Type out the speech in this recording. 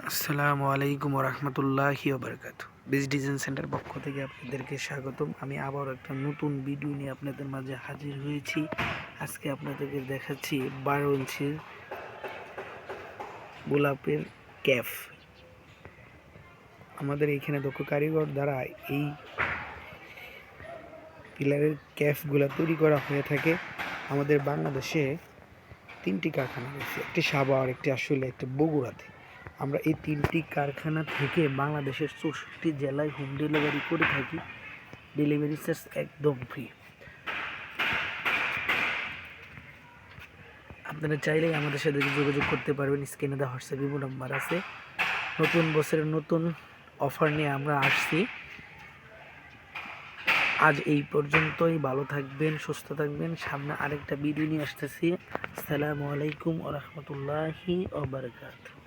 আসসালামু আলাইকুম ওরহমতুল্লাহি ওবরকাতুহু। বিজ ডিজাইন সেন্টার পক্ষ থেকে আপনাদেরকে স্বাগতম। আমি আবার একটা নতুন ভিডিও নিয়ে আপনাদের মাঝে হাজির হয়েছি। আজকে আপনাদেরকে দেখাচ্ছি 12 ইঞ্চির গোলাপের ক্যাফ। আমাদের এইখানে দক্ষ কারিগর দ্বারা এই পিলারের ক্যাফগুলো তৈরি করা হয়ে থাকে। আমাদের বাংলাদেশে 3টি কারখানা রয়েছে, একটি সাভার, একটি আশুলিয়া, একটি বগুড়াতে। আমরা এই 3টি কারখানা থেকে বাংলাদেশের 64 জেলায় হোম ডেলিভারি করে থাকি। ডেলিভারি চার্জ একদম ফ্রি। আপনারা চাইলেই আমাদের সাথে যোগাযোগ করতে পারবেন। স্ক্রিনে দেওয়া হোয়াটসঅ্যাপ ইমো নাম্বার আছে। নতুন বছরের নতুন অফার নিয়ে আমরা আসছি। আজ এই পর্যন্তই। ভালো থাকবেন, সুস্থ থাকবেন। সামনে আরেকটা ভিডিও নিয়ে আসতেছি। আসসালামু আলাইকুম ওয়া রাহমাতুল্লাহি ওয়া বারাকাতুহু।